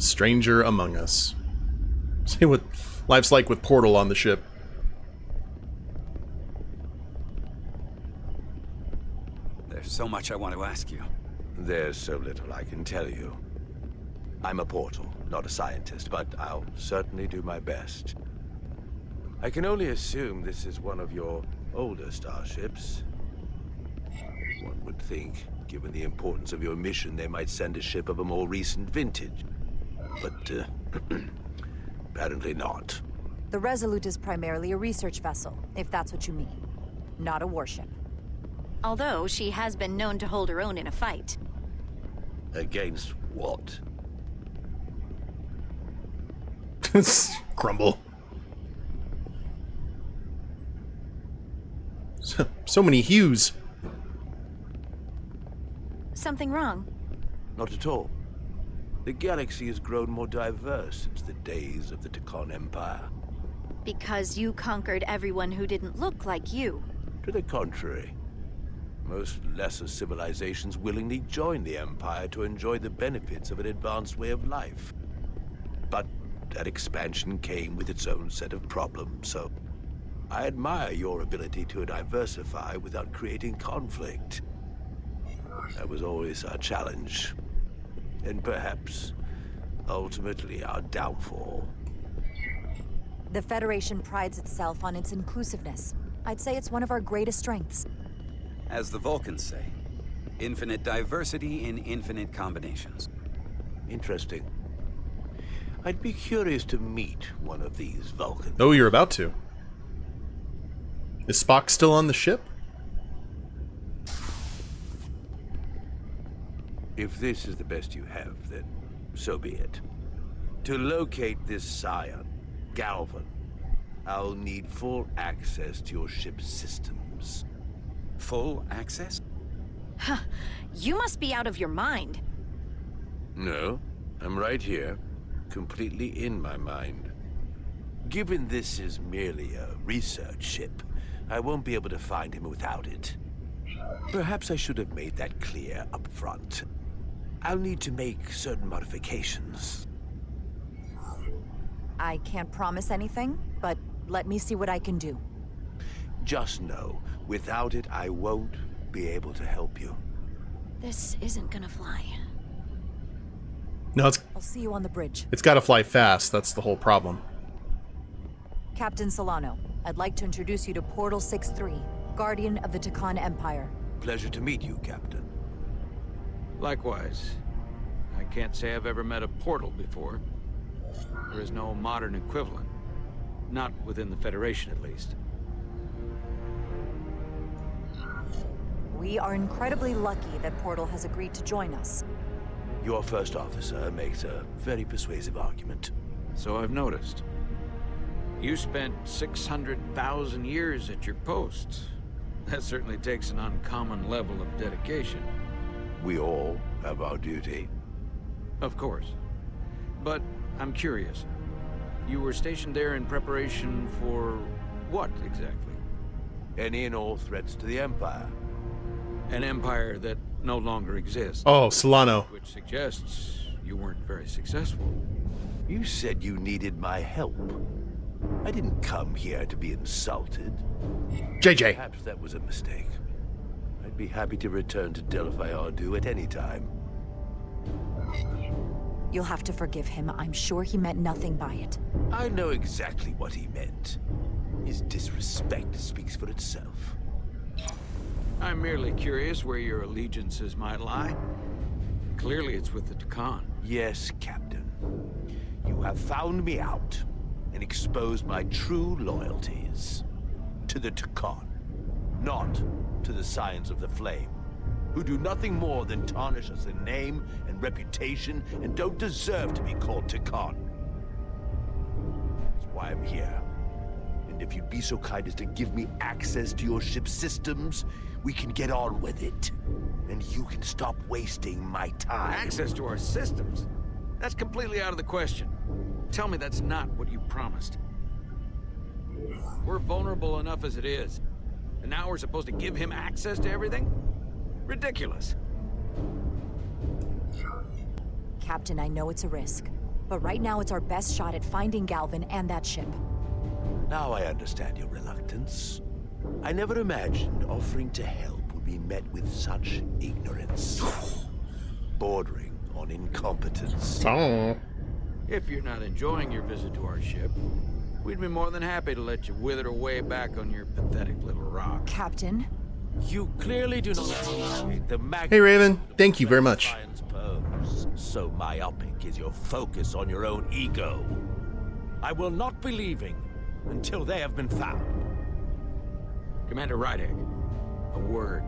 Stranger among us. See what life's like with Portal on the ship. There's so much I want to ask you. There's so little I can tell you. I'm a Portal, not a scientist, but I'll certainly do my best. I can only assume this is one of your older starships. One would think, given the importance of your mission, they might send a ship of a more recent vintage. But, apparently not. The Resolute is primarily a research vessel, if that's what you mean. Not a warship. Although she has been known to hold her own in a fight. Against what? Grumble. So many hues. Something wrong? Not at all. The galaxy has grown more diverse since the days of the Tekon Empire. Because you conquered everyone who didn't look like you. To the contrary. Most lesser civilizations willingly joined the Empire to enjoy the benefits of an advanced way of life. But that expansion came with its own set of problems, so I admire your ability to diversify without creating conflict. That was always our challenge. And perhaps, ultimately, our downfall. The Federation prides itself on its inclusiveness. I'd say it's one of our greatest strengths. As the Vulcans say, infinite diversity in infinite combinations. Interesting. I'd be curious to meet one of these Vulcans. Oh, you're about to. Is Spock still on the ship? If this is the best you have, then so be it. To locate this scion, Galvan, I'll need full access to your ship's systems. Full access? Huh. You must be out of your mind. No, I'm right here, completely in my mind. Given this is merely a research ship, I won't be able to find him without it. Perhaps I should have made that clear up front. I'll need to make certain modifications. I can't promise anything, but let me see what I can do. Just know, without it, I won't be able to help you. This isn't gonna fly. No, I'll see you on the bridge. it's got to fly fast. That's the whole problem. Captain Solano, I'd like to introduce you to Portal 6-3, Guardian of the Tekon Empire. Pleasure to meet you, Captain. Likewise. I can't say I've ever met a portal before. There is no modern equivalent. Not within the Federation, at least. We are incredibly lucky that Portal has agreed to join us. Your first officer makes a very persuasive argument. So I've noticed. You spent 600,000 years at your post. That certainly takes an uncommon level of dedication. We all have our duty. Of course. But I'm curious. You were stationed there in preparation for what exactly? Any and all threats to the Empire. An empire that no longer exists. Oh, Solano. Which suggests you weren't very successful. You said you needed my help. I didn't come here to be insulted. JJ. Perhaps that was a mistake. I'd be happy to return to Delphi Ardu at any time. You'll have to forgive him. I'm sure he meant nothing by it. I know exactly what he meant. His disrespect speaks for itself. I'm merely curious where your allegiances might lie. Clearly it's with the Tekon. Yes, Captain. You have found me out and exposed my true loyalties. To the Tekon, not to the Scions of the Flame, who do nothing more than tarnish us in name and reputation and don't deserve to be called Tekon. That's why I'm here. And if you'd be so kind as to give me access to your ship's systems, we can get on with it. And you can stop wasting my time. Access to our systems? That's completely out of the question. Tell me that's not what you promised. We're vulnerable enough as it is. And now we're supposed to give him access to everything? Ridiculous. Captain, I know it's a risk, But right now it's our best shot at finding Galvin and that ship. Now I understand your reluctance. I never imagined offering to help would be met with such ignorance. Bordering on incompetence. Oh. If you're not enjoying your visit to our ship, we'd be more than happy to let you wither away back on your pathetic little rock. Captain? You clearly do not appreciate the magnitude. Hey, Raven. Thank you very much. Science pose. So myopic is your focus on your own ego. I will not be leaving until they have been found. Commander Rydek, a word.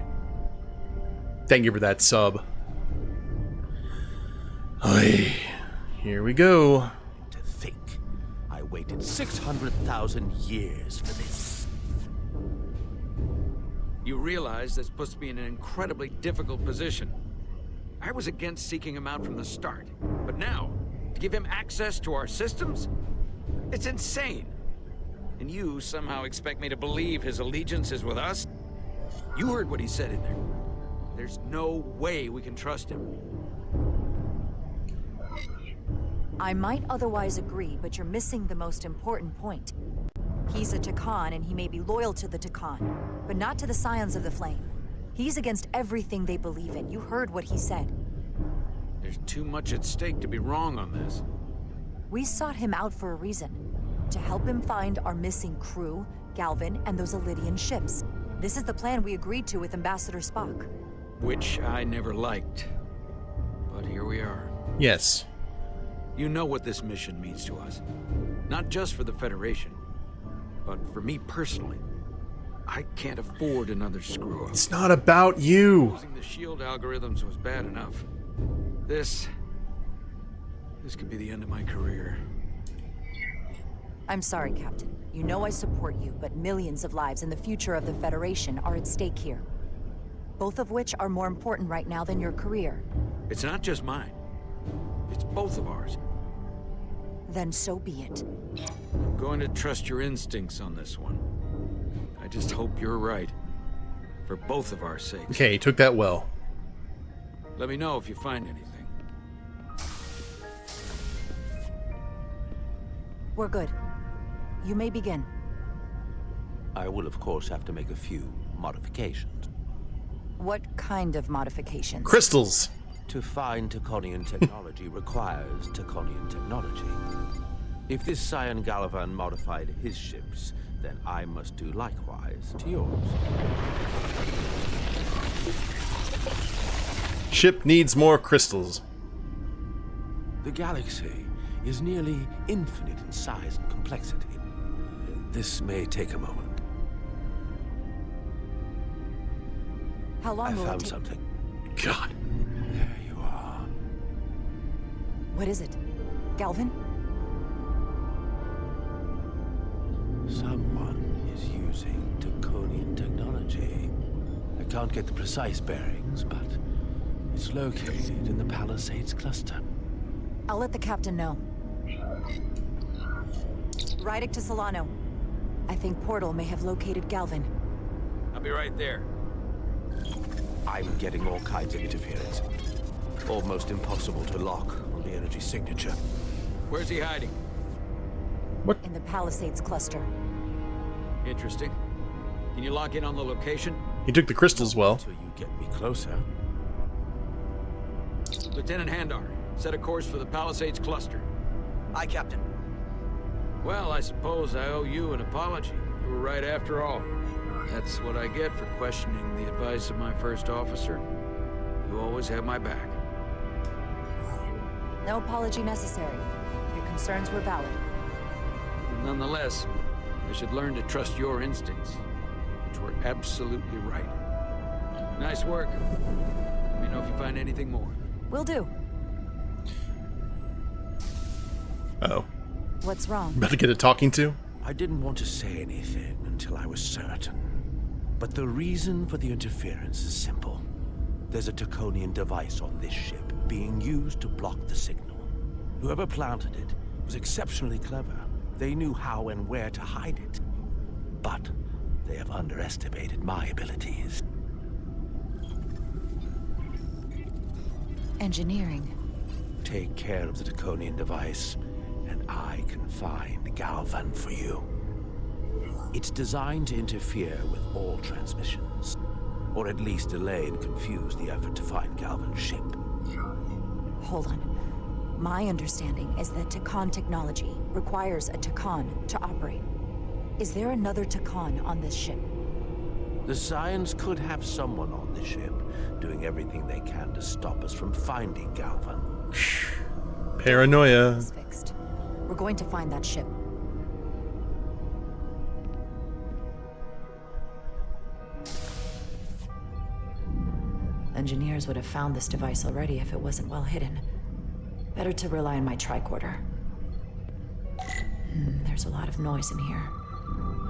Thank you for that sub. Hey, here we go. To think, I waited 600,000 years for this. You realize that's supposed to be in an incredibly difficult position. I was against seeking him out from the start, but now, to give him access to our systems? It's insane. And you somehow expect me to believe his allegiance is with us? You heard what he said in there. There's no way we can trust him. I might otherwise agree, but you're missing the most important point. He's a Takan, and he may be loyal to the Takan, but not to the Scions of the Flame. He's against everything they believe in. You heard what he said. There's too much at stake to be wrong on this. We sought him out for a reason. To help him find our missing crew, Galvin, and those Alydian ships. This is the plan we agreed to with Ambassador Spock. Which I never liked. But here we are. Yes. You know what this mission means to us. Not just for the Federation, but for me personally. I can't afford another screw-up. It's not about you. Using the shield algorithms was bad enough. This could be the end of my career. I'm sorry, Captain. You know I support you, but millions of lives and the future of the Federation are at stake here. Both of which are more important right now than your career. It's not just mine. It's both of ours. Then so be it. I'm going to trust your instincts on this one. I just hope you're right. For both of our sakes. Okay, he took that well. Let me know if you find anything. We're good. You may begin. I will, of course, have to make a few modifications. What kind of modifications? Crystals. To find Taconian technology requires Taconian technology. If this Scion Galvan modified his ships, then I must do likewise to yours. Ship needs more crystals. The galaxy is nearly infinite in size and complexity. This may take a moment. How long I will it found take? something. God. There you are. What is it? Galvin? Someone is using Taconian technology. I can't get the precise bearings, but it's located in the Palisades cluster. I'll let the captain know. Rydek to Solano. I think Portal may have located Galvin. I'll be right there. I'm getting all kinds of interference. Almost impossible to lock on the energy signature. Where's he hiding? In the Palisades cluster. Interesting. Can you lock in on the location? He took the crystals well. Until you get me closer. Lieutenant Handar, set a course for the Palisades cluster. Aye, Captain. Well, I suppose I owe you an apology. You were right after all. That's what I get for questioning the advice of my first officer. You always have my back. No apology necessary. Your concerns were valid. Nonetheless, I should learn to trust your instincts, which were absolutely right. Nice work. Let me know if you find anything more. Will do. Uh-oh. What's wrong? About to get a talking to? I didn't want to say anything until I was certain. But the reason for the interference is simple. There's a Taconian device on this ship being used to block the signal. Whoever planted it was exceptionally clever. They knew how and where to hide it. But they have underestimated my abilities. Engineering. take care of the Draconian device, and I can find Galvan for you. It's designed to interfere with all transmissions, or at least delay and confuse the effort to find Galvan's ship. Hold on. My understanding is that Takan technology requires a Takan to operate. Is there another Takan on this ship? The Scions could have someone on the ship, doing everything they can to stop us from finding Galvan. Paranoia. It's fixed. We're going to find that ship. Engineers would have found this device already if it wasn't well hidden. Better to rely on my tricorder. There's a lot of noise in here.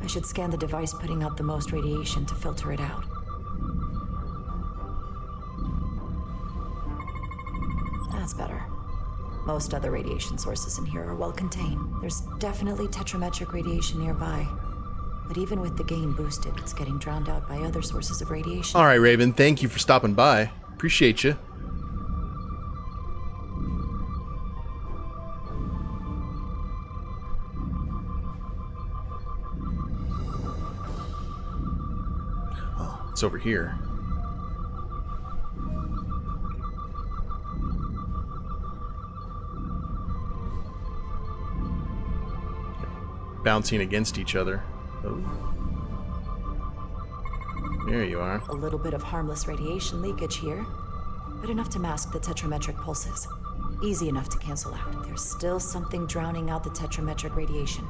I should scan the device putting out the most radiation to filter it out. That's better. Most other radiation sources in here are well contained. There's definitely tetrametric radiation nearby. But even with the gain boosted, it's getting drowned out by other sources of radiation. All right, Raven. Thank you for stopping by. Appreciate you. Oh, it's over here. Bouncing against each other. Oh. There you are. A little bit of harmless radiation leakage here, but enough to mask the tetrametric pulses. Easy enough to cancel out. There's still something drowning out the tetrametric radiation.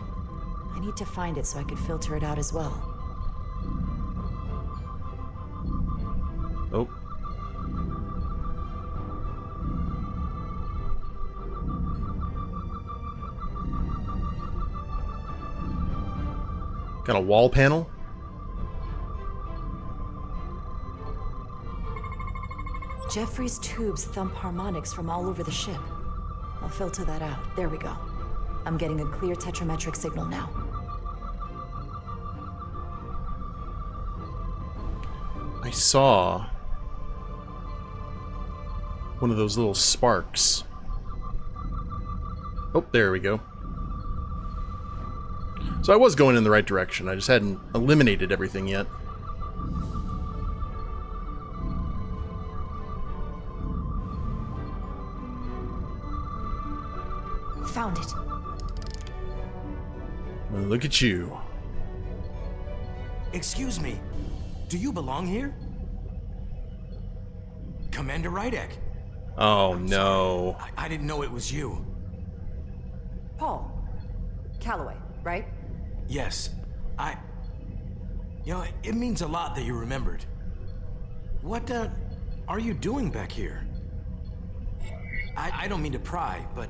I need to find it so I could filter it out as well. Oh. Got a wall panel? Jeffrey's tubes thump harmonics from all over the ship. I'll filter that out. There we go. I'm getting a clear tetrametric signal now. I saw one of those little sparks. Oh, there we go. So I was going in the right direction. I just hadn't eliminated everything yet. Found it. Well, look at you. Excuse me, do you belong here? Commander Rydek. Oh, no. I didn't know it was you. Paul. Calloway, right? Yes, You know, it means a lot that you remembered. What, are you doing back here? I don't mean to pry, but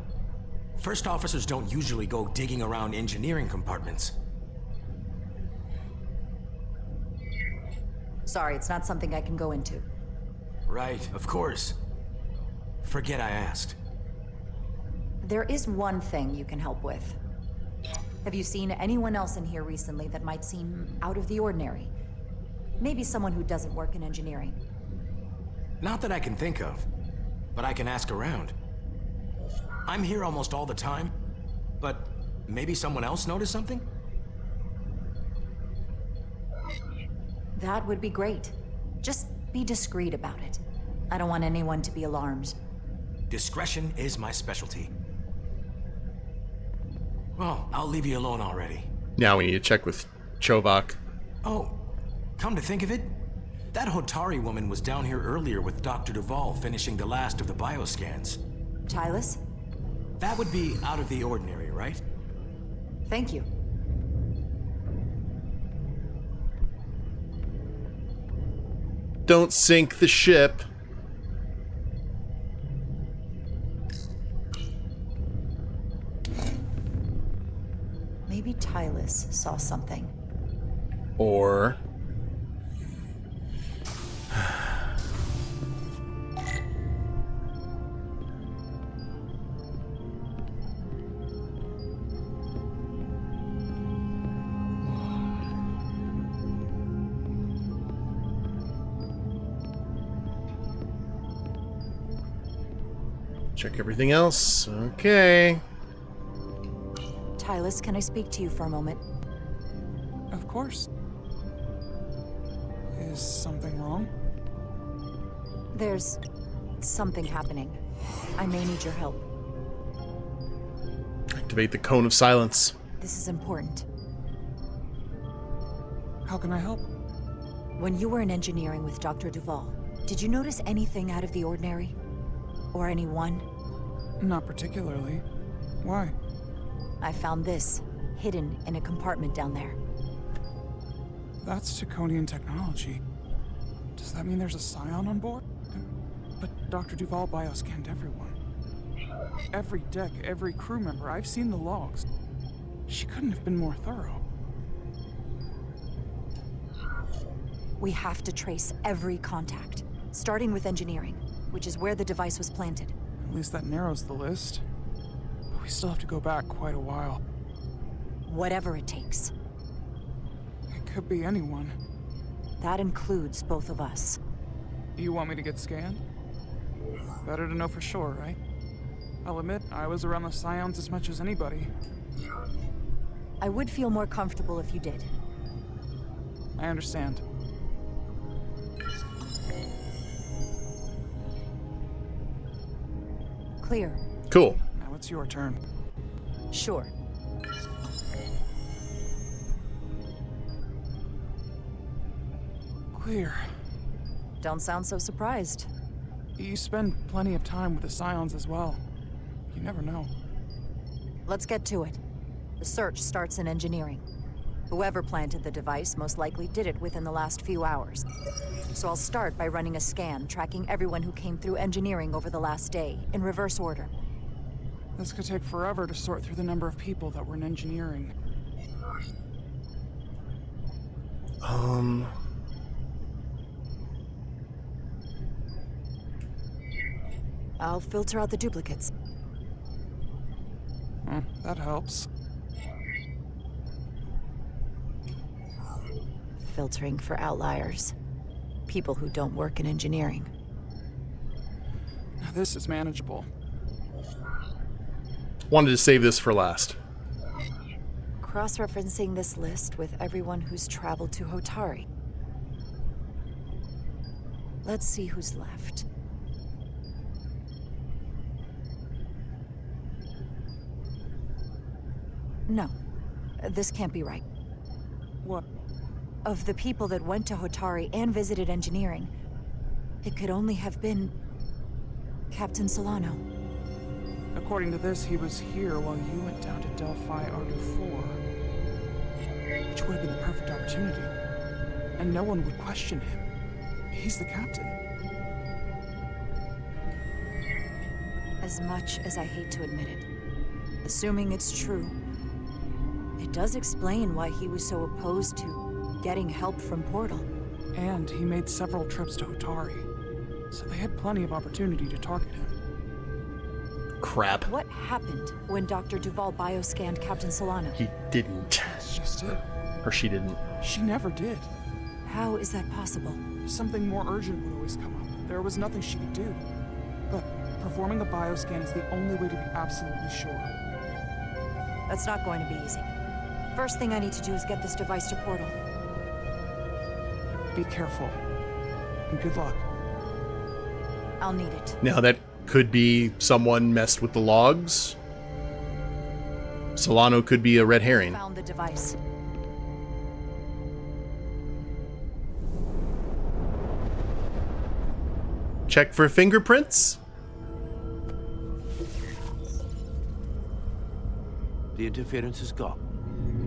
first officers don't usually go digging around engineering compartments. Sorry, it's not something I can go into. Right, of course. Forget I asked. There is one thing you can help with. Have you seen anyone else in here recently that might seem out of the ordinary? Maybe someone who doesn't work in engineering. Not that I can think of, but I can ask around. I'm here almost all the time, but maybe someone else noticed something? That would be great. Just be discreet about it. I don't want anyone to be alarmed. Discretion is my specialty. Well, I'll leave you alone already. Now we need to check with Chovak. Oh, come to think of it, that Hotari woman was down here earlier with Dr. Duvall finishing the last of the bioscans. Tylis? That would be out of the ordinary, right? Thank you. Don't sink the ship. Maybe Tylis saw something. Or... Check everything else. Okay. Tylus, can I speak to you for a moment? Of course. Is something wrong? There's something happening. I may need your help. Activate the cone of silence. This is important. How can I help? When you were in engineering with Dr. Duval, did you notice anything out of the ordinary? Or anyone? Not particularly. Why? I found this, hidden in a compartment down there. That's Taconian technology. Does that mean there's a scion on board? But Dr. Duval bioscanned everyone. Every deck, every crew member. I've seen the logs. She couldn't have been more thorough. We have to trace every contact, starting with engineering, which is where the device was planted. At least that narrows the list. But we still have to go back quite a while. Whatever it takes. It could be anyone. That includes both of us. You want me to get scanned? Better to know for sure, right? I'll admit, I was around the Scions as much as anybody. I would feel more comfortable if you did. I understand. Clear. Cool. Now it's your turn. Sure. Clear. Don't sound so surprised. You spend plenty of time with the Scions as well. You never know. Let's get to it. The search starts in engineering. Whoever planted the device most likely did it within the last few hours. So I'll start by running a scan, tracking everyone who came through engineering over the last day, in reverse order. This could take forever to sort through the number of people that were in engineering. I'll filter out the duplicates. That helps. Filtering for outliers. People who don't work in engineering. Now this is manageable. Wanted to save this for last. Cross-referencing this list with everyone who's traveled to Hotari. Let's see who's left. No, this can't be right. What? Of the people that went to Hotari and visited engineering, it could only have been Captain Solano. According to this, he was here while you went down to Delphi Ardu 4. Which would have been the perfect opportunity. And no one would question him. He's the captain. As much as I hate to admit it, assuming it's true, it does explain why he was so opposed to getting help from Portal. And he made several trips to Hotari, so they had plenty of opportunity to target him. Crap. What happened when Dr. Duval bioscanned Captain Solano? He didn't. That's just it. Or she didn't. She never did. How is that possible? Something more urgent would always come up. There was nothing she could do. But performing a bioscan is the only way to be absolutely sure. That's not going to be easy. First thing I need to do is get this device to Portal. Be careful. And good luck. I'll need it. Now that could be someone messed with the logs. Solano could be a red herring. Found the device. Check for fingerprints. The interference is gone.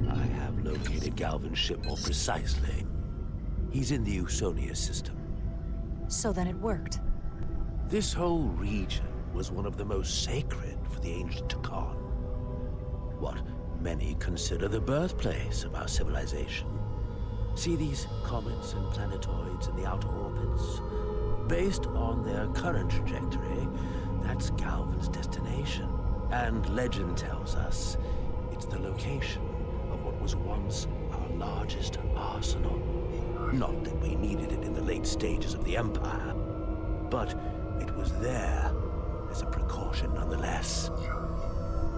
I have located Galvin's ship more precisely. He's in the Usonia system. So then it worked. This whole region was one of the most sacred for the ancient Takan. What many consider the birthplace of our civilization. See these comets and planetoids in the outer orbits? Based on their current trajectory, that's Galvin's destination. And legend tells us it's the location of what was once our largest arsenal. Not that we needed it in the late stages of the Empire, but it was there that as a precaution nonetheless.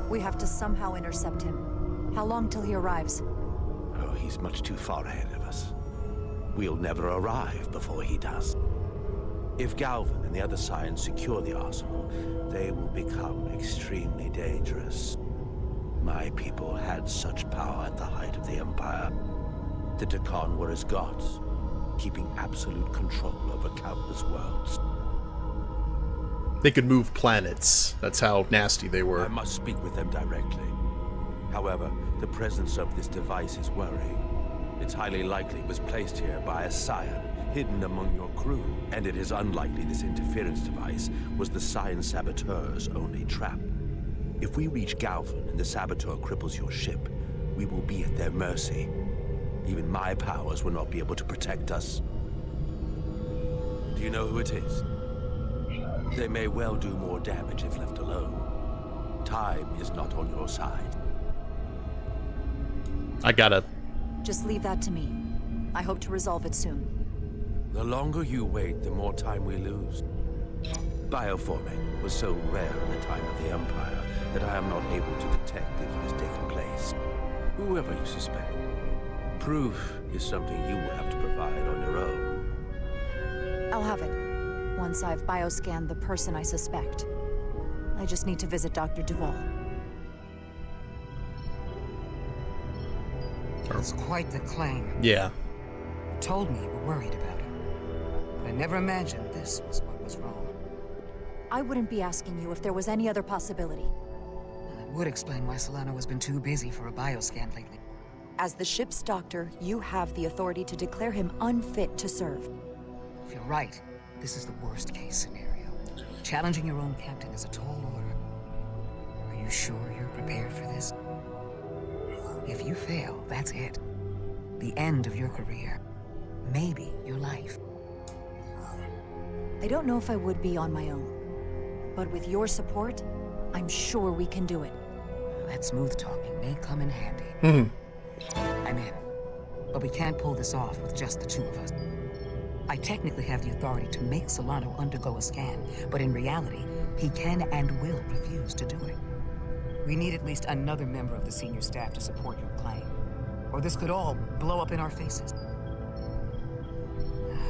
We have to somehow intercept him. How long till he arrives? Oh, he's much too far ahead of us. We'll never arrive before he does. If Galvin and the other Scions secure the arsenal, they will become extremely dangerous. My people had such power at the height of the Empire. The Tekon were as gods, keeping absolute control over countless worlds. They could move planets. That's how nasty they were. I must speak with them directly. However, the presence of this device is worrying. It's highly likely it was placed here by a Scion, hidden among your crew, and it is unlikely this interference device was the Scion saboteur's only trap. If we reach Galvin and the saboteur cripples your ship, we will be at their mercy. Even my powers will not be able to protect us. Do you know who it is? They may well do more damage if left alone. Time is not on your side. I gotta... Just leave that to me. I hope to resolve it soon. The longer you wait, the more time we lose. Bioforming was so rare in the time of the Empire that I am not able to detect if it has taken place. Whoever you suspect, proof is something you will have to provide on your own. I'll have it. Once I've bioscanned the person I suspect. I just need to visit Dr. Duval. It's quite the claim. Yeah. You told me you were worried about it. But I never imagined this was what was wrong. I wouldn't be asking you if there was any other possibility. Well, it would explain why Solano has been too busy for a bioscan lately. As the ship's doctor, you have the authority to declare him unfit to serve. If you're right, this is the worst case scenario. Challenging your own captain is a tall order. Are you sure you're prepared for this? If you fail, that's it. The end of your career. Maybe your life. I don't know if I would be on my own. But with your support, I'm sure we can do it. That smooth talking may come in handy. I'm in. But we can't pull this off with just the two of us. I technically have the authority to make Solano undergo a scan, but in reality, he can and will refuse to do it. We need at least another member of the senior staff to support your claim. Or this could all blow up in our faces.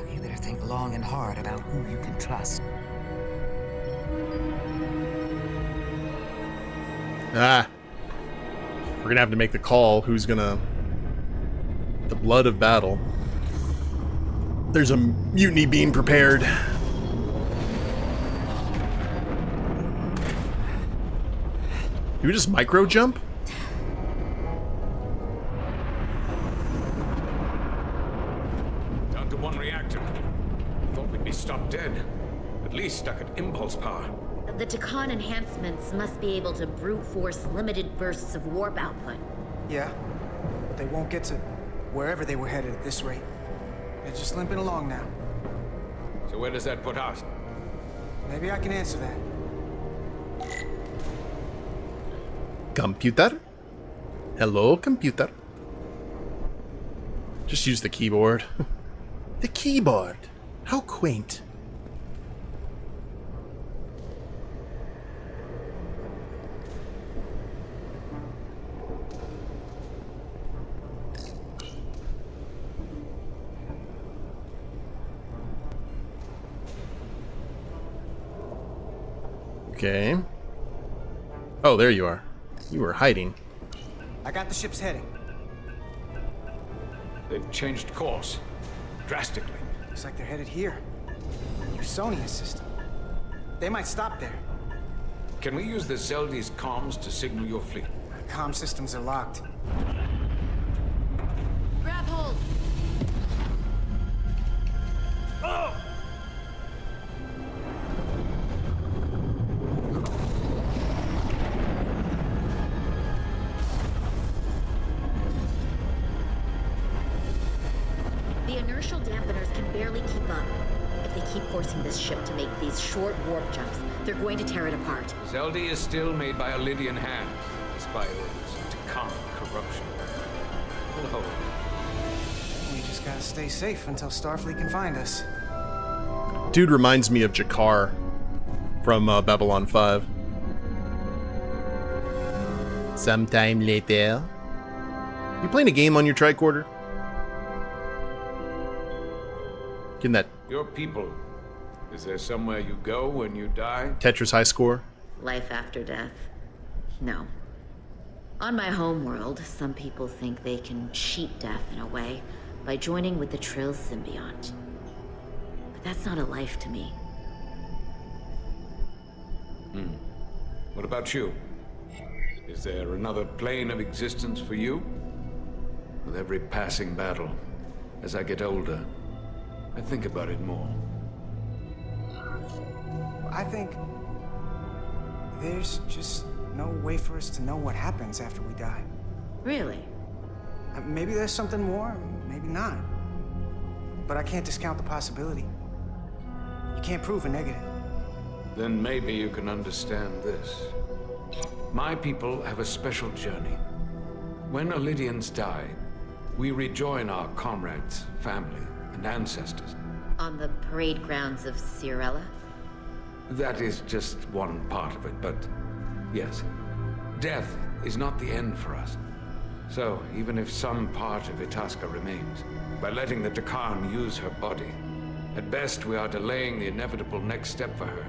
You better think long and hard about who you can trust. We're gonna have to make the call. Who's gonna... The blood of battle. There's a mutiny being prepared. Do we just micro jump? Down to one reactor. Thought we'd be stopped dead. At least stuck at impulse power. The Tekon enhancements must be able to brute force limited bursts of warp output. Yeah, but they won't get to wherever they were headed at this rate. They're just limping along now. So where does that put us? Maybe I can answer that. Computer? Hello, computer. Just use the keyboard. The keyboard. How quaint. Okay. Oh, there you are. You were hiding. I got the ship's heading. They've changed course. Drastically. Looks like they're headed here. New Sonia system. They might stop there. Can we use the Zeldi's comms to signal your fleet? Comm systems are locked. Grab hold! Oh! The inertial dampeners can barely keep up. If they keep forcing this ship to make these short warp jumps, they're going to tear it apart. Zeldi is still made by Alydian hands, despite its Tekon corruption. We'll hold. We just gotta stay safe until Starfleet can find us. Dude reminds me of Jakar. from Babylon 5. Sometime later. You playing a game on your tricorder? Getting that Your people. Is there somewhere you go when you die? Tetris high score? Life after death? No. On my homeworld, some people think they can cheat death in a way by joining with the Trill symbiont. But that's not a life to me. What about you? Is there another plane of existence for you? With every passing battle, as I get older, I think about it more. I think there's just no way for us to know what happens after we die. Really? Maybe there's something more, maybe not. But I can't discount the possibility. You can't prove a negative. Then maybe you can understand this. My people have a special journey. When Alydians die, we rejoin our comrades, family, and ancestors. On the parade grounds of Cirella? That is just one part of it, but yes. Death is not the end for us. So, even if some part of Itasca remains, by letting the Takan use her body, at best we are delaying the inevitable next step for her.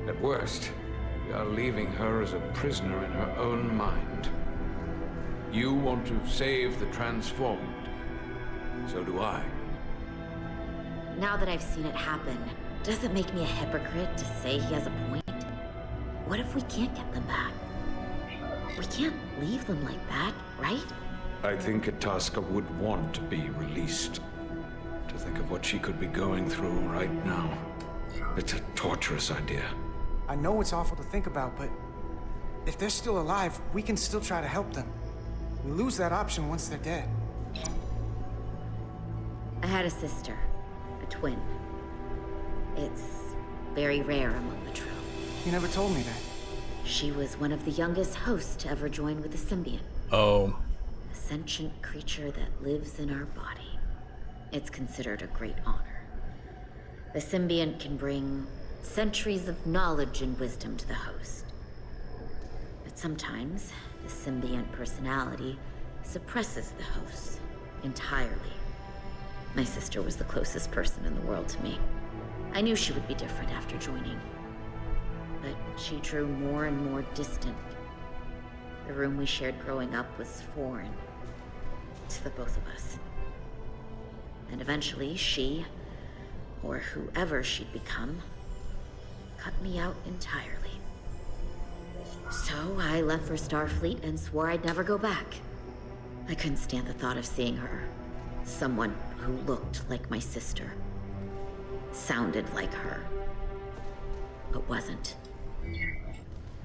At worst, we are leaving her as a prisoner in her own mind. You want to save the transformed. So do I. Now that I've seen it happen, does it make me a hypocrite to say he has a point? What if we can't get them back? We can't leave them like that, right? I think Itasca would want to be released. To think of what she could be going through right now. It's a torturous idea. I know it's awful to think about, but if they're still alive, we can still try to help them. We lose that option once they're dead. I had a sister, a twin. It's very rare among the Trill. You never told me that. She was one of the youngest hosts to ever join with the symbiont. Oh. A sentient creature that lives in our body. It's considered a great honor. The symbiont can bring centuries of knowledge and wisdom to the host. But sometimes, the symbiont personality suppresses the host entirely. My sister was the closest person in the world to me. I knew she would be different after joining. But she drew more and more distant. The room we shared growing up was foreign to the both of us. And eventually she, or whoever she'd become, cut me out entirely. So I left for Starfleet and swore I'd never go back. I couldn't stand the thought of seeing her. Someone who looked like my sister. Sounded like her. But wasn't.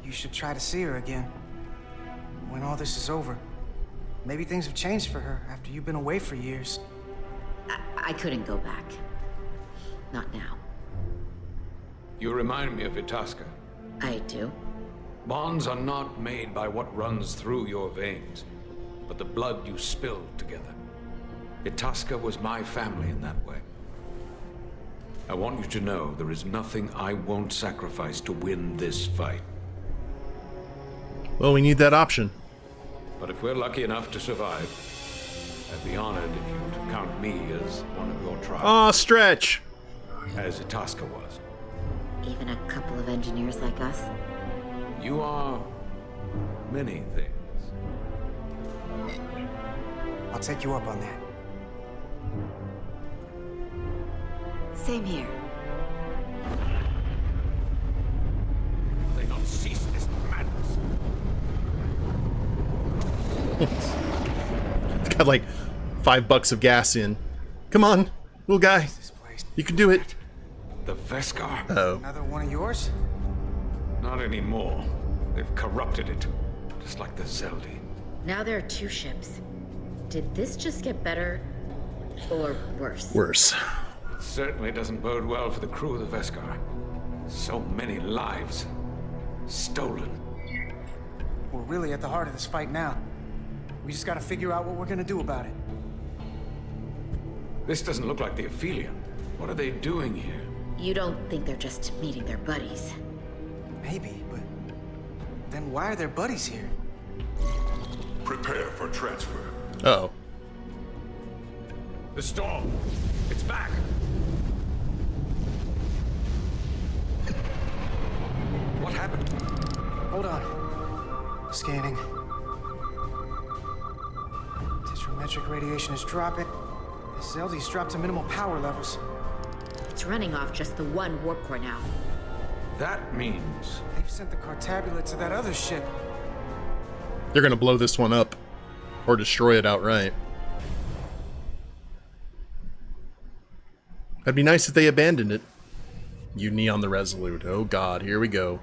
You should try to see her again. When all this is over. Maybe things have changed for her after you've been away for years. I couldn't go back. Not now. You remind me of Itasca. I do. Bonds are not made by what runs through your veins, but the blood you spilled together. Itasca was my family in that way. I want you to know there is nothing I won't sacrifice to win this fight. Well, we need that option. But if we're lucky enough to survive, I'd be honored if you'd count me as one of your tribe. Aw, Stretch! As Itasca was. Even a couple of engineers like us? You are many things. I'll take you up on that. Same here. They not cease this madness. It's got like $5 of gas in. Come on, little guy. You can do it. The Veskar. Oh. Another one of yours? Not anymore. They've corrupted it. Just like the Zeldi. Now there are 2 ships. Did this just get better or worse? Worse. It certainly doesn't bode well for the crew of the Veskar. So many lives stolen. We're really at the heart of this fight now. We just gotta figure out what we're gonna do about it. This doesn't look like the Aphelion. What are they doing here? You don't think they're just meeting their buddies? Maybe, but then why are their buddies here? Prepare for transfer. Uh-oh. The storm. It's back. What happened? Hold on. Scanning. Metric radiation is dropping. The Zeldy's dropped to minimal power levels. It's running off just the one warp core now. That means... They've sent the Cartabula to that other ship. They're gonna blow this one up. Or destroy it outright. That'd be nice if they abandoned it. Mutiny on the Resolute. Oh god, here we go.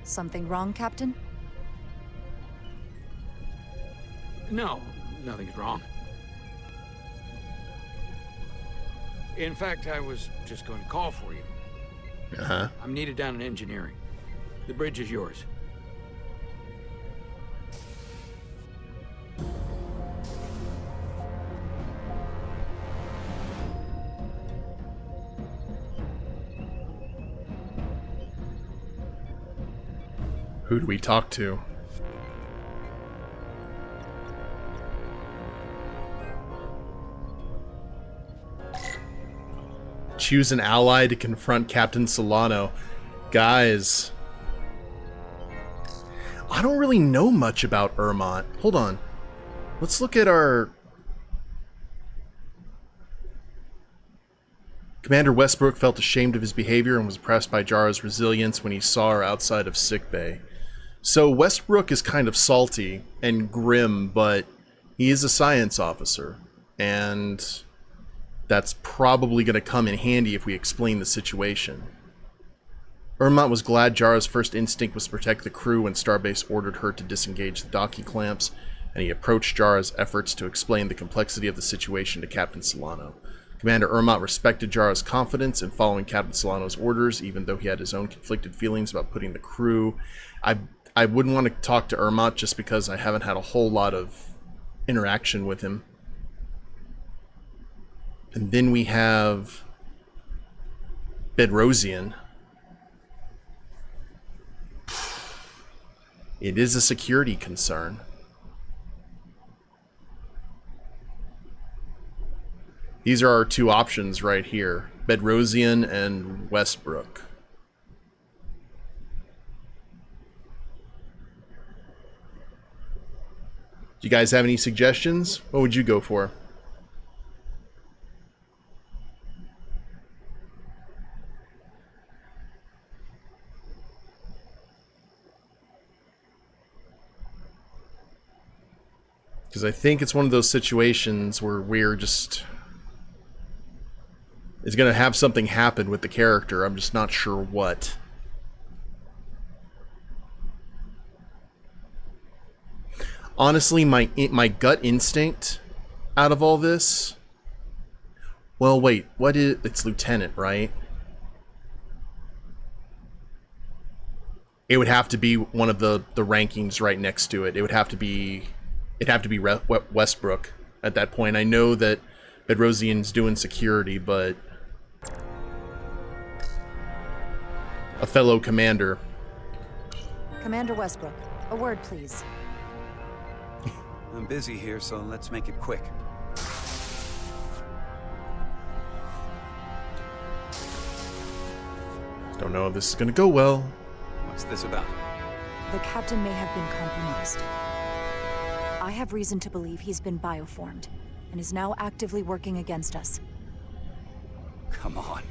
Something wrong, Captain? No, nothing's wrong. In fact, I was just going to call for you. Uh-huh. I'm needed down in engineering. The bridge is yours. Who do we talk to? Choose an ally to confront Captain Solano. Guys, I don't really know much about Ermont. Hold on. Let's look at our... Commander Westbrook felt ashamed of his behavior and was impressed by Jara's resilience when he saw her outside of sickbay. So Westbrook is kind of salty and grim, but he is a science officer, and that's probably going to come in handy if we explain the situation. Ermont was glad Jara's first instinct was to protect the crew when Starbase ordered her to disengage the docking clamps, and he approached Jara's efforts to explain the complexity of the situation to Captain Solano. Commander Ermont respected Jara's confidence in following Captain Solano's orders, even though he had his own conflicted feelings about putting the crew. I wouldn't want to talk to Ermont just because I haven't had a whole lot of interaction with him. And then we have Bedrosian. It is a security concern. These are our two options right here. Bedrosian and Westbrook. Do you guys have any suggestions? What would you go for? Because I think it's one of those situations where we're just... It's going to have something happen with the character. I'm just not sure what. Honestly, my gut instinct out of all this... Well, wait. What is... It's Lieutenant, right? It would have to be one of the rankings right next to it. It would have to be... It'd have to be Westbrook at that point. I know that Bedrosian's doing security, but... A fellow commander. Commander Westbrook, a word, please. I'm busy here, so let's make it quick. Don't know if this is going to go well. What's this about? The captain may have been compromised. I have reason to believe he's been bioformed and is now actively working against us. Come on.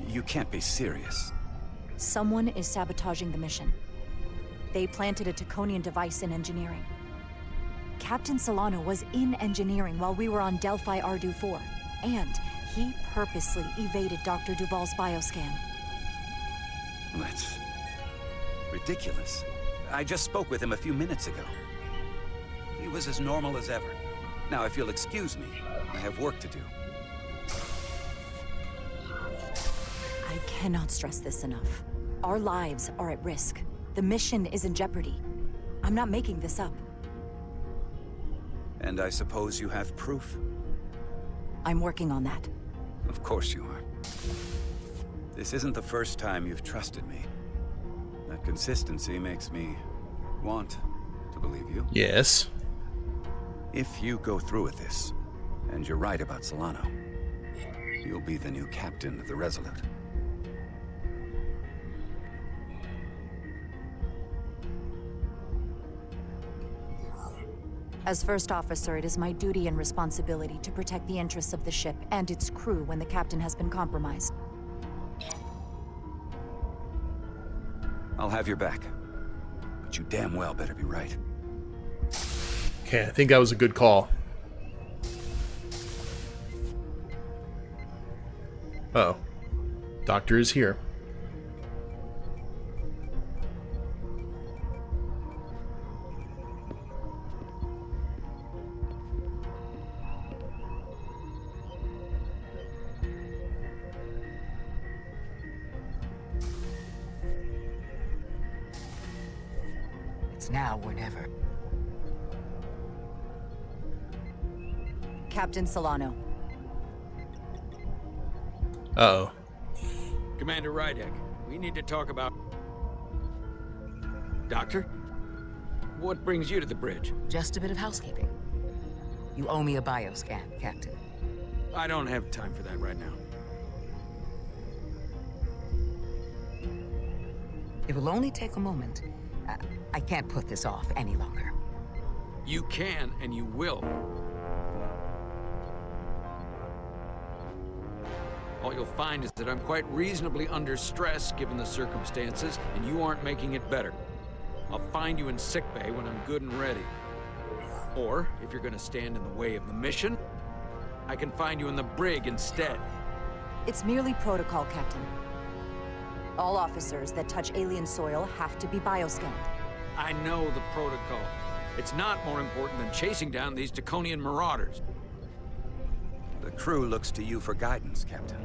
You can't be serious. Someone is sabotaging the mission. They planted a Taconian device in engineering. Captain Solano was in engineering while we were on Delphi Ardu 4, and he purposely evaded Dr. Duval's bioscan. That's ridiculous. I just spoke with him a few minutes ago. He was as normal as ever. Now, if you'll excuse me, I have work to do. I cannot stress this enough. Our lives are at risk. The mission is in jeopardy. I'm not making this up. And I suppose you have proof? I'm working on that. Of course you are. This isn't the first time you've trusted me. That consistency makes me want to believe you. Yes. If you go through with this, and you're right about Solano, you'll be the new captain of the Resolute. As first officer, it is my duty and responsibility to protect the interests of the ship and its crew when the captain has been compromised. I'll have your back. But you damn well better be right. Okay, I think that was a good call. Uh-oh. Doctor is here. It's now or never. Captain Solano. Uh-oh. Commander Rydek, we need to talk about... Doctor? What brings you to the bridge? Just a bit of housekeeping. You owe me a bioscan, Captain. I don't have time for that right now. It will only take a moment. I can't put this off any longer. You can, and you will. All you'll find is that I'm quite reasonably under stress given the circumstances, and you aren't making it better. I'll find you in sickbay when I'm good and ready. Or, if you're gonna stand in the way of the mission, I can find you in the brig instead. It's merely protocol, Captain. All officers that touch alien soil have to be bioscanned. I know the protocol. It's not more important than chasing down these Draconian marauders. The crew looks to you for guidance, Captain.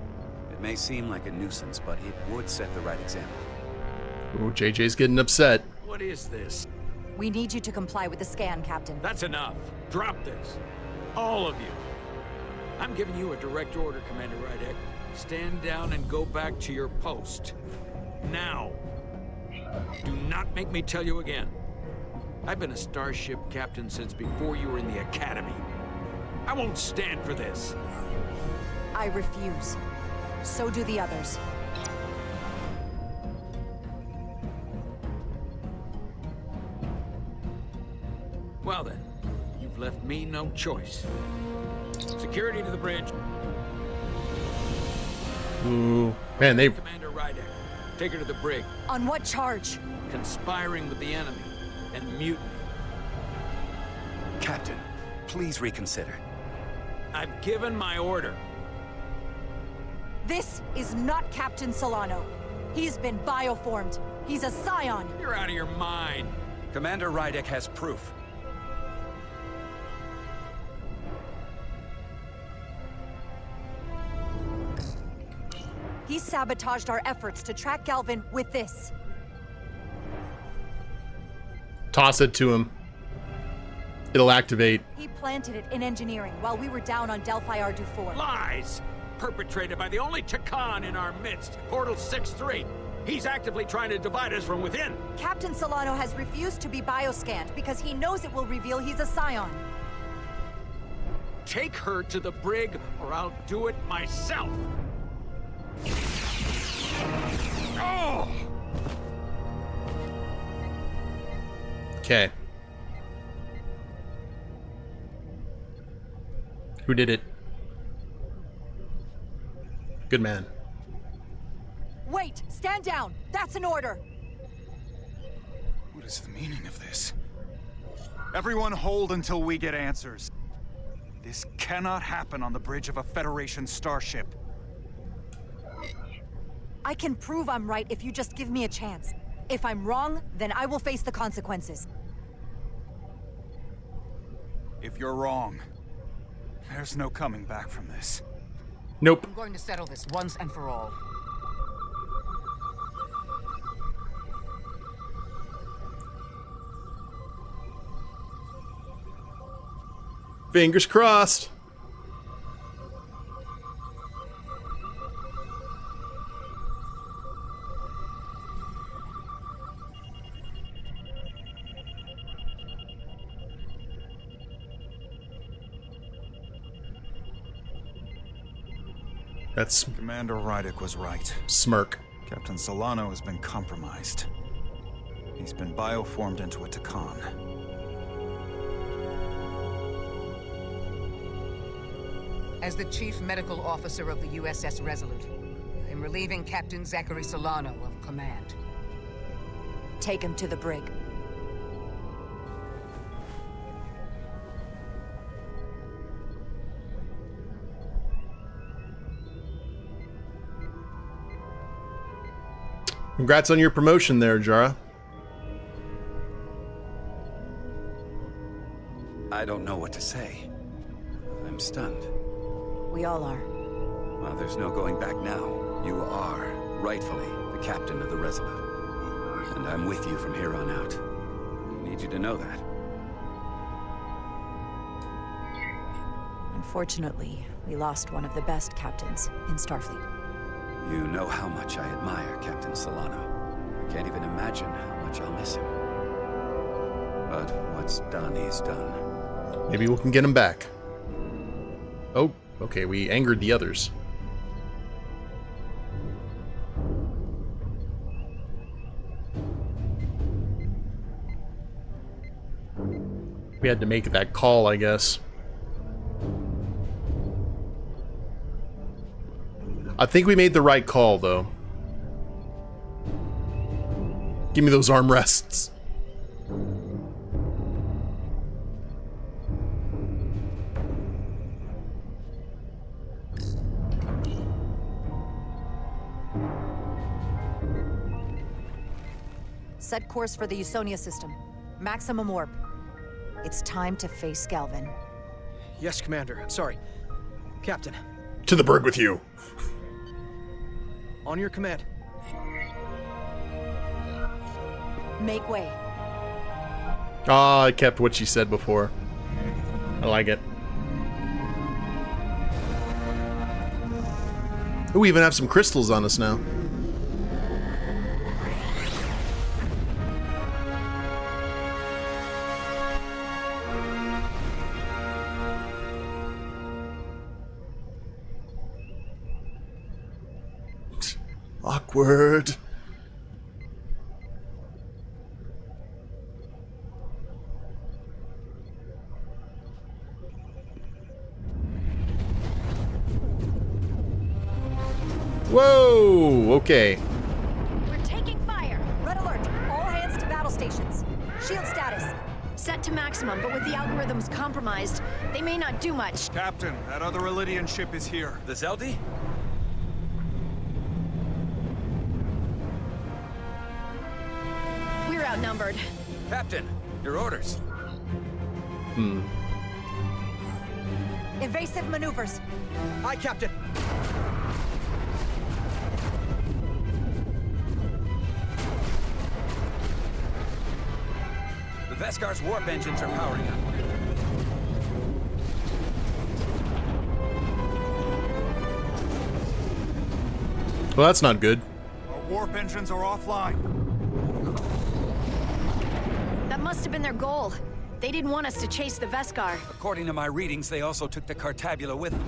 It may seem like a nuisance, but it would set the right example. Ooh, JJ's getting upset. What is this? We need you to comply with the scan, Captain. That's enough. Drop this. All of you. I'm giving you a direct order, Commander Rydek. Stand down and go back to your post. Now. Do not make me tell you again. I've been a starship captain since before you were in the academy. I won't stand for this. I refuse. So do the others. Well then, you've left me no choice. Security to the bridge. Ooh, man, they... Commander Rydek, take her to the brig. On what charge? Conspiring with the enemy and mutiny. Captain, please reconsider. I've given my order. This is not Captain Solano. He's been bioformed. He's a scion. You're out of your mind. Commander Rydek has proof. He sabotaged our efforts to track Galvin with this. Toss it to him. It'll activate. He planted it in engineering while we were down on Delphi Ardu-4. Lies! Perpetrated by the only Takan in our midst, Portal 6-3. He's actively trying to divide us from within. Captain Solano has refused to be bioscanned because he knows it will reveal he's a scion. Take her to the brig, or I'll do it myself. Oh! Okay. Who did it? Good man. Wait! Stand down! That's an order! What is the meaning of this? Everyone hold until we get answers. This cannot happen on the bridge of a Federation starship. I can prove I'm right if you just give me a chance. If I'm wrong, then I will face the consequences. If you're wrong, there's no coming back from this. Nope. I'm going to settle this once and for all. Fingers crossed. That's Commander Rydick was right. smirk. Captain Solano has been compromised. He's been bioformed into a Takan. As the Chief Medical Officer of the USS Resolute, I'm relieving Captain Zachary Solano of command. Take him to the brig. Congrats on your promotion there, Jara. I don't know what to say. I'm stunned. We all are. Well, there's no going back now. You are, rightfully, the captain of the Resolute. And I'm with you from here on out. I need you to know that. Unfortunately, we lost one of the best captains in Starfleet. You know how much I admire Captain Solano. I can't even imagine how much I'll miss him. But what's done is done. Maybe we can get him back. Oh, okay, we angered the others. We had to make that call, I guess. I think we made the right call, though. Give me those armrests. Set course for the Usonia system. Maximum warp. It's time to face Galvin. Yes, Commander. Sorry. Captain. To the brig with you. On your command. Make way. Ah, I kept what she said before. I like it. Ooh, we even have some crystals on us now. Awkward. Whoa, okay. We're taking fire. Red alert. All hands to battle stations. Shield status. Set to maximum, but with the algorithms compromised, they may not do much. Captain, that other Alydian ship is here. The Zeldi? We're outnumbered. Captain, your orders. Evasive maneuvers. Aye, Captain. The Veskar's warp engines are powering up. Well, that's not good. Our warp engines are offline. That must have been their goal. They didn't want us to chase the Veskar. According to my readings, they also took the Cartabula with them.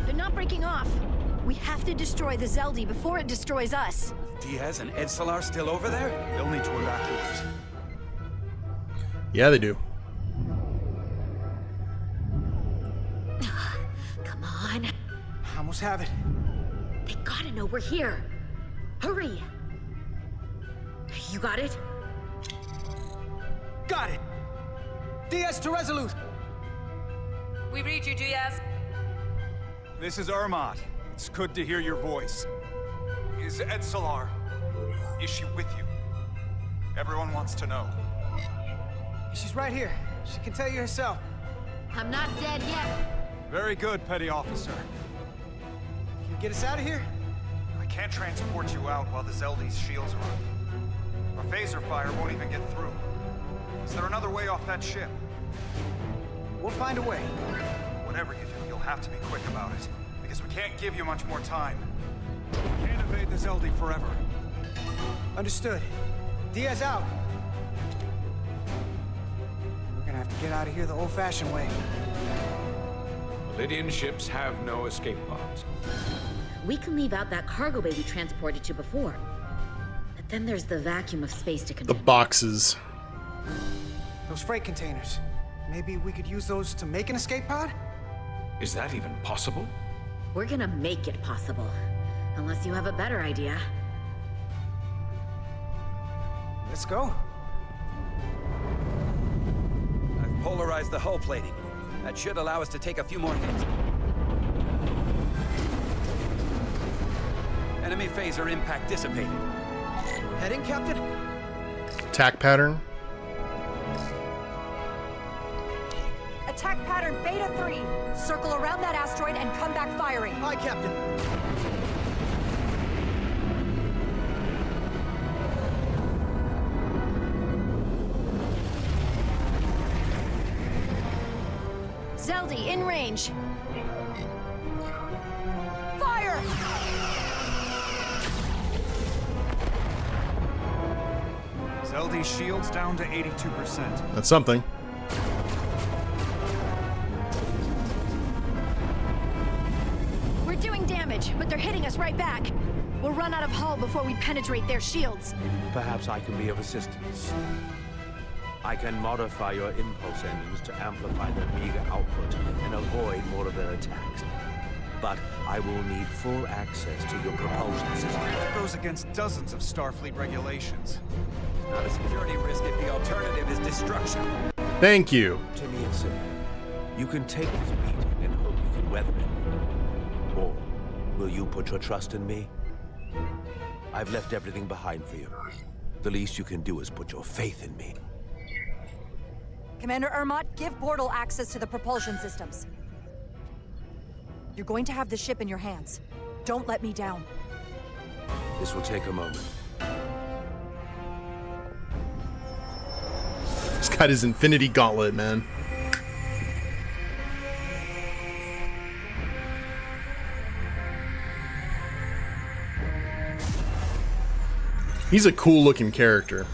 They're not breaking off. We have to destroy the Zeldi before it destroys us. Diaz and Edsalar still over there? They'll need to evacuate. Yeah, they do. Come on. I almost have it. They gotta know we're here. Hurry. You got it? Got it. Diaz to Resolute. We read you, Diaz. This is Ermot. It's good to hear your voice. Is Edsalar? Is she with you? Everyone wants to know. She's right here. She can tell you herself. I'm not dead yet. Very good, Petty Officer. Can you get us out of here? I can't transport you out while the Zeldi's shields are up. Our phaser fire won't even get through. Is there another way off that ship? We'll find a way. Whatever you do, you'll have to be quick about it. Because we can't give you much more time. We can't evade the Zeldi forever. Understood. Diaz out. We're gonna have to get out of here the old-fashioned way. Alydian ships have no escape pods. We can leave out that cargo bay we transported to before. But then there's the vacuum of space to The contend. boxes. Those freight containers. Maybe we could use those to make an escape pod? Is that even possible? We're gonna make it possible. Unless you have a better idea. Let's go. I've polarized the hull plating. That should allow us to take a few more hits. Enemy phaser impact dissipated. Heading, Captain? Attack pattern. Attack pattern Beta 3. Circle around that asteroid and come back firing. Aye, Captain. Zeldi, in range. Fire! Zeldi's shields down to 82%. That's something. We're doing damage, but they're hitting us right back. We'll run out of hull before we penetrate their shields. Perhaps I can be of assistance. I can modify your impulse engines to amplify their meager output and avoid more of their attacks. But I will need full access to your propulsion system. It goes against dozens of Starfleet regulations. It's not a security risk if the alternative is destruction. Thank you. To me, it's simple. You can take this beating and hope you can weather it. Or will you put your trust in me? I've left everything behind for you. The least you can do is put your faith in me. Commander Ermot, give portal access to the propulsion systems. You're going to have the ship in your hands. Don't let me down. This will take a moment. He's got his infinity gauntlet, man. He's a cool looking character.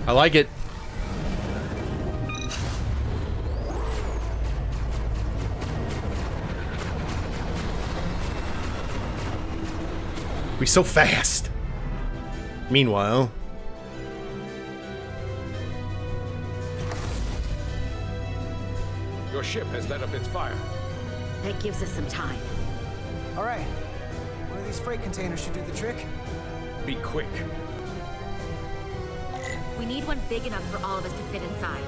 I like it. We're so fast. Meanwhile, Your ship has let up its fire. That gives us some time. All right. One of these freight containers should do the trick. Be quick. We need one big enough for all of us to fit inside.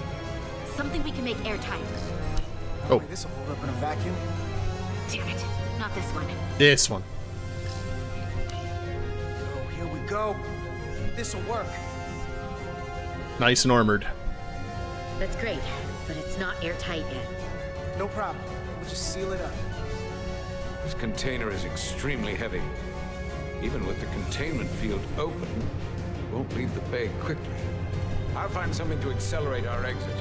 Something we can make airtight. Oh. This will hold up in a vacuum. Damn it. Not this one. this one. Oh, here we go. This'll work. Nice and armored. That's great, but it's not airtight yet. No problem. We'll just seal it up. This container is extremely heavy. Even with the containment field open, it won't leave the bay quickly. I'll find something to accelerate our exit.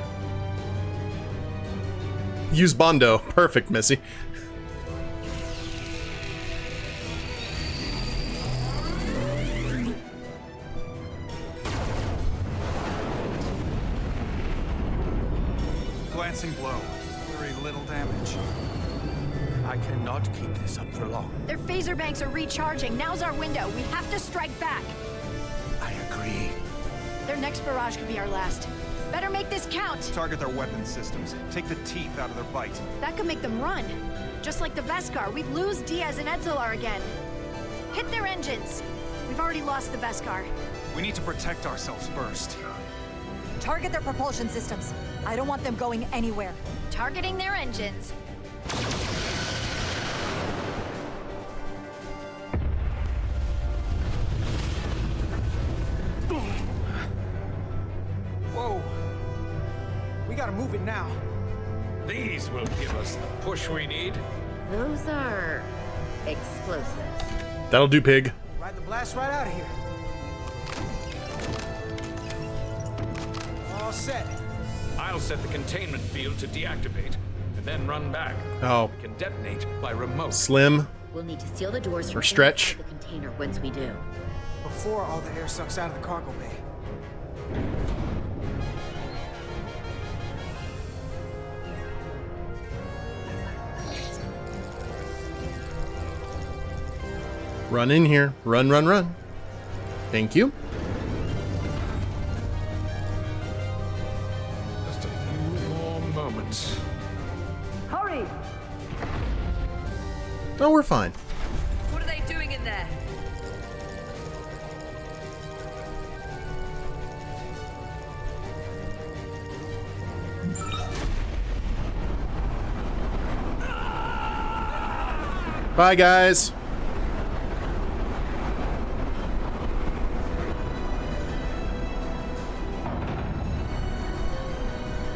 Use Bondo. Perfect, Missy. Glancing blow. Very little damage. I cannot keep this up for long. Their phaser banks are recharging. Now's our window. We have to strike back. I agree. Their next barrage could be our last. Better make this count. Target their weapon systems. Take the teeth out of their bite. That could make them run. Just like the Veskar, we'd lose Diaz and Edzelar again. Hit their engines. We've already lost the Veskar. We need to protect ourselves first. Target their propulsion systems. I don't want them going anywhere. Targeting their engines. move it now. These will give us the push we need. Those are explosives. That'll do, pig. Ride the blast right out of here. All set. I'll set the containment field to deactivate, and then run back. Oh. We can detonate by remote. Slim. We'll need to seal the doors from Or Stretch. inside the container once we do. Before all the air sucks out of the cargo bay. Run in here. Run, run, run. Thank you. Just a few more moments. Hurry! Oh, we're fine. What are they doing in there? Bye, guys.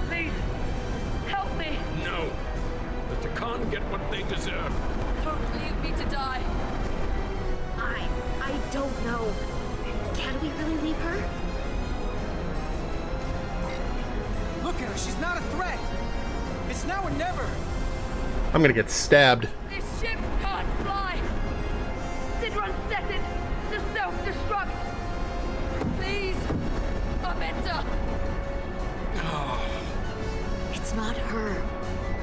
Please, help me! No. The Takan get what they deserve. Don't leave me to die. I don't know. Can we really leave her? Look at her, she's not a threat. It's now or never. I'm gonna get stabbed. This ship can't fly! Sidron set it to self-destruct! Please, Amenta! It's not her.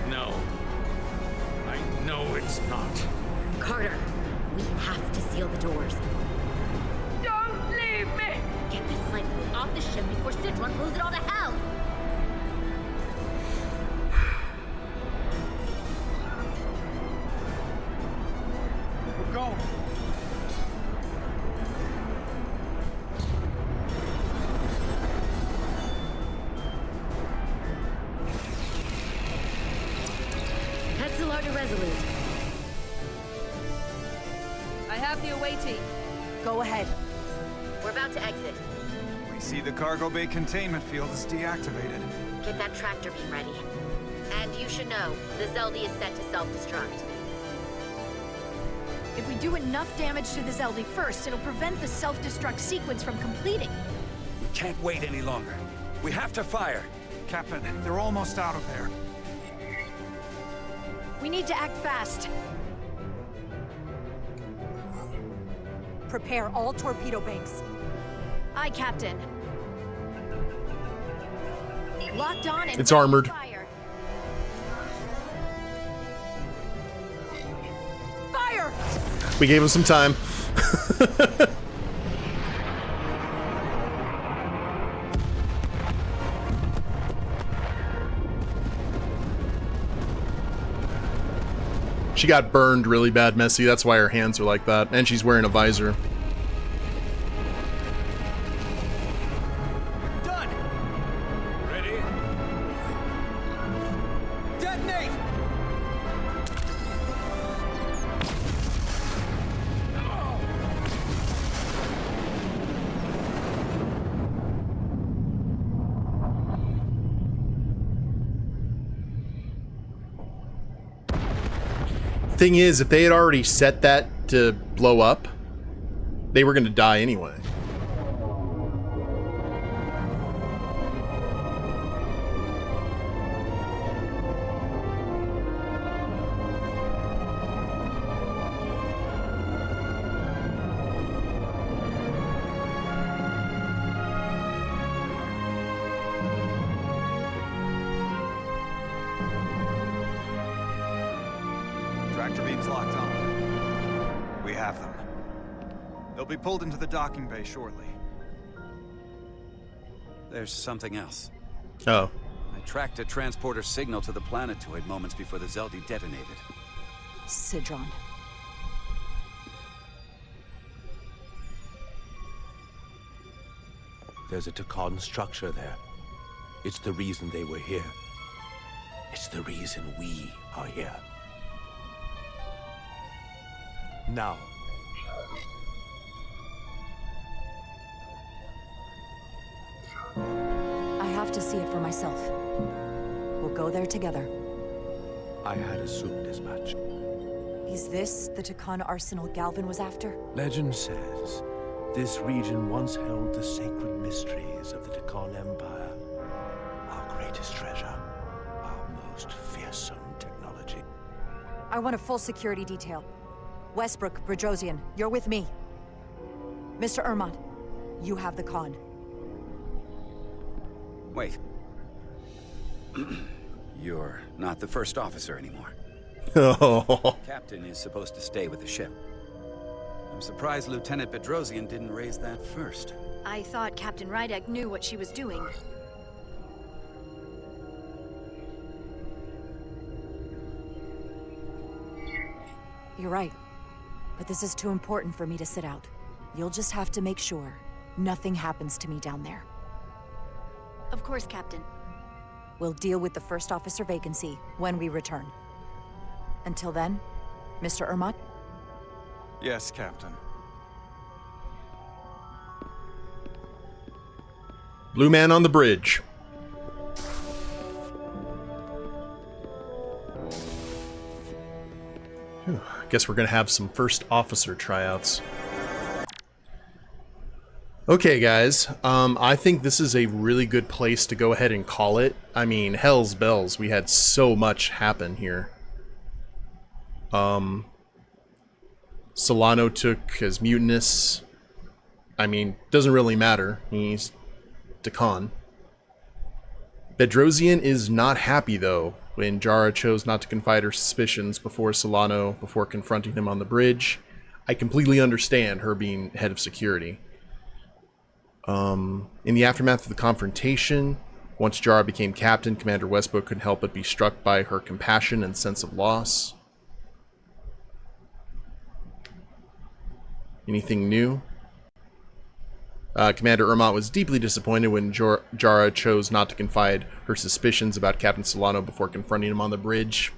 No. I know it's not. Carter, we have to seal the doors. Don't leave me! Get this slide off the ship before Sidron blows it all to hell! We're going. Hetzelar to Resolute. I have the awaiting. Go ahead. We're about to exit. We see the cargo bay containment field is deactivated. Get that tractor beam ready. And you should know, the Zeldy is set to self-destruct. If we do enough damage to the Zeldy first, it'll prevent the self-destruct sequence from completing. We can't wait any longer. We have to fire. Captain, they're almost out of there. We need to act fast. Prepare all torpedo banks. Aye, Captain. Locked on and It's armored. fire. Fire! We gave him some time. She got burned really bad, Messy. That's why her hands are like that. And she's wearing a visor. Done. Ready? Detonate. Thing is, if they had already set that to blow up, they were going to die anyway. Tractor beams locked on. We have them. They'll be pulled into the docking bay shortly. There's something else. Oh. I tracked a transporter signal to the planetoid moments before the Zeldy detonated. Sidron. There's a Takan structure there. It's the reason they were here. It's the reason we are here. Now. I have to see it for myself. We'll go there together. I had assumed as much. Is this the Takan arsenal Galvin was after? Legend says this region once held the sacred mysteries of the Takan Empire. Our greatest treasure, our most fearsome technology. I want a full security detail. Westbrook, Bredrosian, you're with me. Mr. Ermont, you have the con. Wait. You're not the first officer anymore. Oh. Captain is supposed to stay with the ship. I'm surprised Lieutenant Bedrosian didn't raise that first. I thought Captain Rydek knew what she was doing. You're right. But this is too important for me to sit out. You'll just have to make sure nothing happens to me down there. Of course, Captain. We'll deal with the first officer vacancy when we return. Until then, Mr. Ermont? Yes, Captain. Blue man on the bridge. Whew, I guess we're gonna have some first officer tryouts. Okay, guys. I think this is a really good place to go ahead and call it. I mean, hell's bells. We had so much happen here. Solano took as mutinous. I mean, doesn't really matter. He's Takan. Bedrosian is not happy, though, when Jara chose not to confide her suspicions before Solano, before confronting him on the bridge. I completely understand her being head of security. In the aftermath of the confrontation, once Jara became captain, Commander Westbrook couldn't help but be struck by her compassion and sense of loss. Anything new? Commander Ermont was deeply disappointed when Jara chose not to confide her suspicions about Captain Solano before confronting him on the bridge.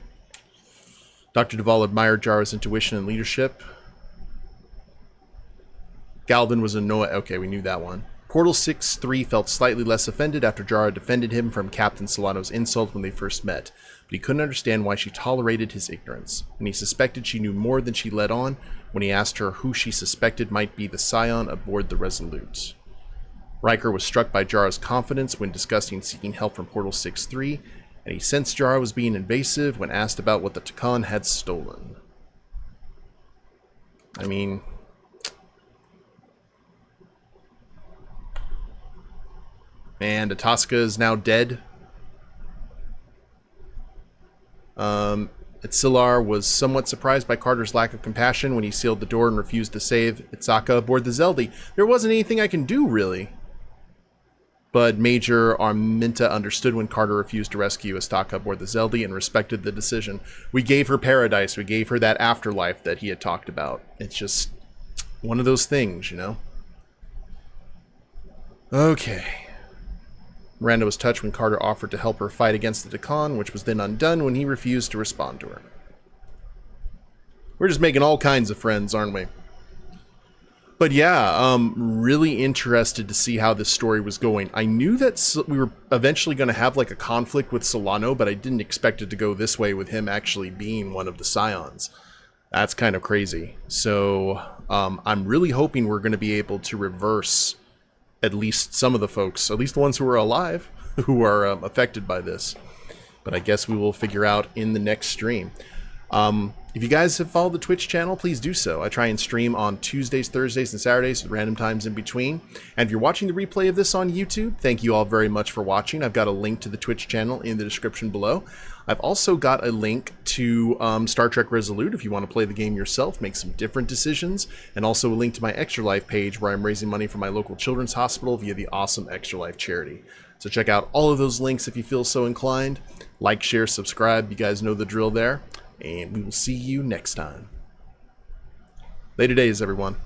Dr. Duval admired Jara's intuition and leadership. Galvin was annoyed. Okay, we knew that one. Portal 6-3 felt slightly less offended after Jara defended him from Captain Solano's insult when they first met, but he couldn't understand why she tolerated his ignorance, and he suspected she knew more than she let on when he asked her who she suspected might be the scion aboard the Resolute. Riker was struck by Jara's confidence when discussing seeking help from Portal 6-3, and he sensed Jara was being invasive when asked about what the Takan had stolen. I mean... and Ataska is now dead. Itzilar was somewhat surprised by Carter's lack of compassion when he sealed the door and refused to save Itzaka aboard the Zeldi. There wasn't anything I can do, really. But Major Arminta understood when Carter refused to rescue Istaka aboard the Zeldi and respected the decision. We gave her paradise. We gave her that afterlife that he had talked about. It's just one of those things, you know? Okay. Miranda was touched when Carter offered to help her fight against the Takan, which was then undone when he refused to respond to her. We're just making all kinds of friends, aren't we? But yeah, really interested to see how this story was going. I knew that we were eventually going to have like a conflict with Solano, but I didn't expect it to go this way with him actually being one of the Scions. That's kind of crazy. So I'm really hoping we're going to be able to reverse at least some of the folks, at least the ones who are alive, who are affected by this. But I guess we will figure out in the next stream. If you guys have followed the Twitch channel, please do so. I try and stream on Tuesdays, Thursdays, and Saturdays with random times in between. And if you're watching the replay of this on YouTube, thank you all very much for watching. I've got a link to the Twitch channel in the description below. I've also got a link to Star Trek Resolute if you want to play the game yourself, make some different decisions, and also a link to my Extra Life page where I'm raising money for my local children's hospital via the awesome Extra Life charity. So check out all of those links if you feel so inclined. Like, share, subscribe. You guys know the drill there. And we will see you next time. Later days, everyone.